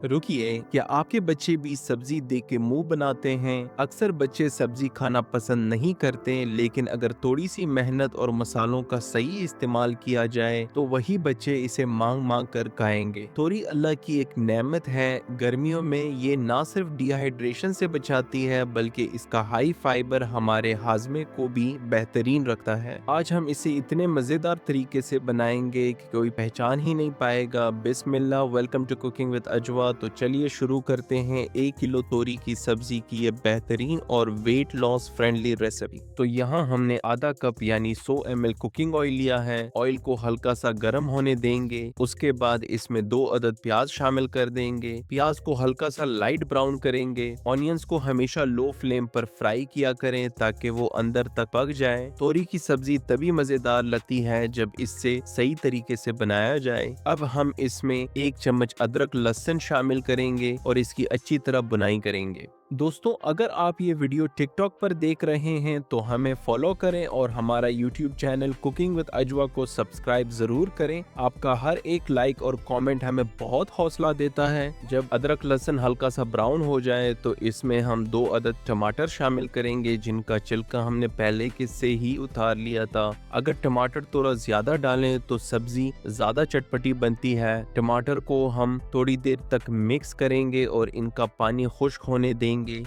रुकिए, क्या आपके बच्चे भी सब्जी देख के मुंह बनाते हैं? अक्सर बच्चे सब्जी खाना पसंद नहीं करते, लेकिन अगर थोड़ी सी मेहनत और मसालों का सही इस्तेमाल किया जाए तो वही बच्चे इसे मांग मांग कर खाएंगे। तोरी अल्लाह की एक नेमत है। गर्मियों में ये ना सिर्फ डिहाइड्रेशन से बचाती है, बल्कि इसका हाई फाइबर हमारे हाजमे को भी बेहतरीन रखता है। आज हम इसे इतने मजेदार तरीके से बनाएंगे कि कोई पहचान ही नहीं पाएगा। बिस्मिल्लाह, वेलकम टू कुकिंग विद अजवा। तो चलिए शुरू करते हैं 1 किलो तोरी की सब्जी की ये बेहतरीन और वेट लॉस फ्रेंडली रेसिपी। तो यहाँ हमने आधा कप यानी 100 ml कुकिंग ऑयल लिया है। ऑयल को हल्का सा गर्म होने देंगे। उसके बाद इसमें 2 अदद प्याज शामिल कर देंगे। प्याज को हल्का सा लाइट ब्राउन करेंगे। ऑनियंस को हमेशा लो फ्लेम पर फ्राई किया करें ताकि वो अंदर तक पक जाए। तोरी की सब्जी तभी मजेदार लगती है जब इससे सही तरीके से बनाया जाए। अब हम इसमें 1 चम्मच अदरक लहसुन शामिल करेंगे और इसकी अच्छी तरह बुनाई करेंगे। दोस्तों, अगर आप ये वीडियो टिकटॉक पर देख रहे हैं तो हमें फॉलो करें और हमारा यूट्यूब चैनल कुकिंग विद अजवा को सब्सक्राइब जरूर करें। आपका हर एक लाइक और कमेंट हमें बहुत हौसला देता है। जब अदरक लहसुन हल्का सा ब्राउन हो जाए तो इसमें हम 2 अदद टमाटर शामिल करेंगे, जिनका छिलका हमने पहले के से ही उतार लिया था। अगर टमाटर थोड़ा ज्यादा डालें तो सब्जी ज्यादा चटपटी बनती है। टमाटर को हम थोड़ी देर तक मिक्स करेंगे और इनका पानी खुश्क होने देंगे।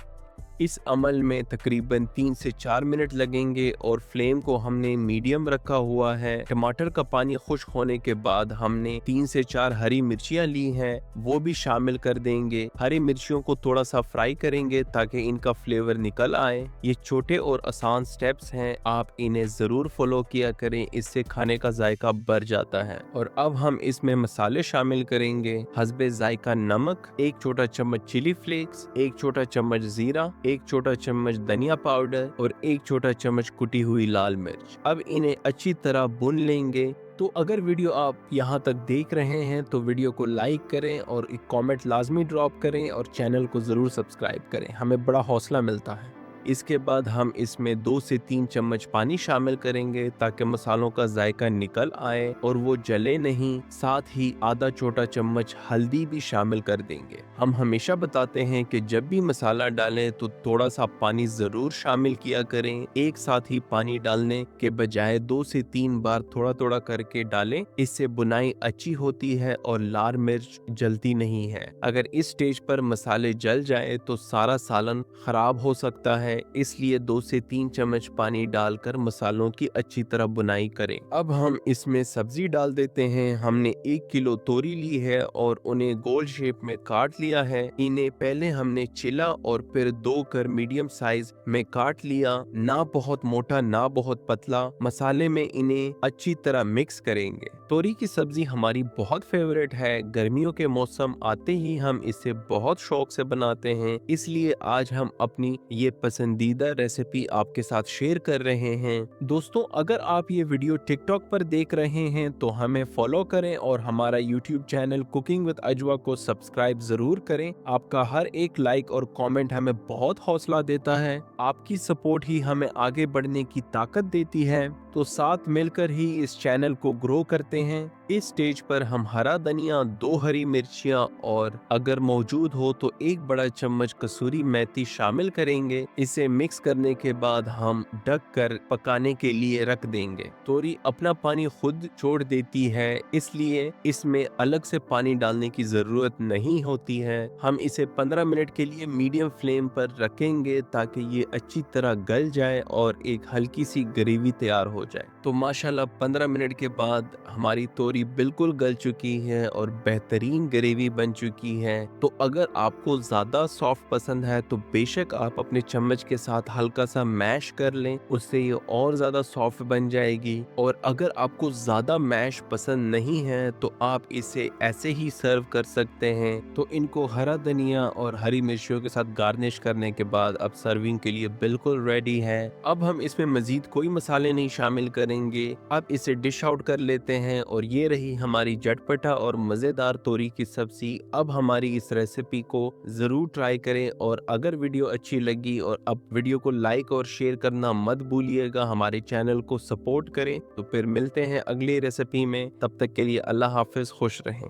इस अमल में तकरीबन 3 से 4 मिनट लगेंगे और फ्लेम को हमने मीडियम रखा हुआ है। टमाटर का पानी खुश्क होने के बाद हमने 3 से 4 हरी मिर्चियां ली हैं, वो भी शामिल कर देंगे। हरी मिर्चियों को थोड़ा सा फ्राई करेंगे ताकि इनका फ्लेवर निकल आए। ये छोटे और आसान स्टेप्स हैं, आप इन्हें जरूर फॉलो किया करें, इससे खाने का जायका बढ़ जाता है। और अब हम इसमें मसाले शामिल करेंगे। हस्बे जायका नमक, 1 छोटा चम्मच चिली फ्लेक्स, 1 छोटा चम्मच जीरा, 1 छोटा चम्मच धनिया पाउडर और 1 छोटा चम्मच कुटी हुई लाल मिर्च। अब इन्हें अच्छी तरह भून लेंगे। तो अगर वीडियो आप यहाँ तक देख रहे हैं तो वीडियो को लाइक करें और एक कमेंट लाजमी ड्रॉप करें और चैनल को ज़रूर सब्सक्राइब करें, हमें बड़ा हौसला मिलता है। इसके बाद हम इसमें 2 से 3 चम्मच पानी शामिल करेंगे ताकि मसालों का जायका निकल आए और वो जले नहीं। साथ ही आधा छोटा चम्मच हल्दी भी शामिल कर देंगे। हम हमेशा बताते हैं कि जब भी मसाला डालें तो थोड़ा सा पानी जरूर शामिल किया करें। एक साथ ही पानी डालने के बजाय 2 से 3 बार थोड़ा थोड़ा करके डालें, इससे बुनाई अच्छी होती है और लाल मिर्च जलती नहीं है। अगर इस स्टेज पर मसाले जल जाए तो सारा सालन खराब हो सकता है, इसलिए 2 से 3 चम्मच पानी डालकर मसालों की अच्छी तरह बुनाई करें। अब हम इसमें सब्जी डाल देते हैं। हमने 1 किलो तोरी ली है और उन्हें गोल शेप में काट लिया है। इन्हें पहले हमने छिला और फिर 2 कर मीडियम साइज में काट लिया, ना बहुत मोटा ना बहुत पतला। मसाले में इन्हें अच्छी तरह मिक्स करेंगे। तोरी की सब्जी हमारी बहुत फेवरेट है। गर्मियों के मौसम आते ही हम इसे बहुत शौक से बनाते हैं, इसलिए आज हम अपनी ये पसंदीदा रेसिपी आपके साथ शेयर कर रहे हैं। दोस्तों, अगर आप ये वीडियो टिकटॉक पर देख रहे हैं तो हमें फॉलो करें और हमारा यूट्यूब चैनल कुकिंग विद अजवा को सब्सक्राइब जरूर करें। आपका हर एक लाइक और कमेंट हमें बहुत हौसला देता है। आपकी सपोर्ट ही हमें आगे बढ़ने की ताकत देती है। तो साथ मिलकर ही इस चैनल को ग्रो करते हैं। इस स्टेज पर हम हरा धनिया, 2 हरी मिर्चियां और अगर मौजूद हो तो 1 बड़ा चम्मच कसूरी मेथी शामिल करेंगे। इसे मिक्स करने के बाद हम ढक कर पकाने के लिए रख देंगे। तोरी अपना पानी खुद छोड़ देती है, इसलिए इसमें अलग से पानी डालने की जरूरत नहीं होती है। हम इसे 15 मिनट के लिए मीडियम फ्लेम पर रखेंगे ताकि ये अच्छी तरह गल जाए और एक हल्की सी ग्रेवी तैयार हो जाए। तो माशाल्लाह 15 मिनट के बाद हमारी तोरी बिल्कुल गल चुकी है और बेहतरीन ग्रेवी बन चुकी है। तो अगर आपको ज्यादा सॉफ्ट पसंद है तो बेशक आप अपने चम्मच के साथ हल्का सा मैश कर लें, उससे ये और ज्यादा सॉफ्ट बन जाएगी। और अगर आपको ज्यादा मैश पसंद नहीं है तो आप इसे ऐसे ही सर्व कर सकते हैं। तो इनको हरा धनिया और हरी मिर्चियों के साथ गार्निश करने के बाद अब सर्विंग के लिए बिल्कुल रेडी है। अब हम इसमें मजीद कोई मसाले नहीं शामिल करेंगे। अब इसे डिश आउट कर लेते हैं और ये रही हमारी झटपटा और मजेदार तोरी की सब्जी। अब हमारी इस रेसिपी को जरूर ट्राई करें और अगर वीडियो अच्छी लगी और अब वीडियो को लाइक और शेयर करना मत भूलिएगा। हमारे चैनल को सपोर्ट करें। तो फिर मिलते हैं अगली रेसिपी में, तब तक के लिए अल्लाह हाफिज, खुश रहें।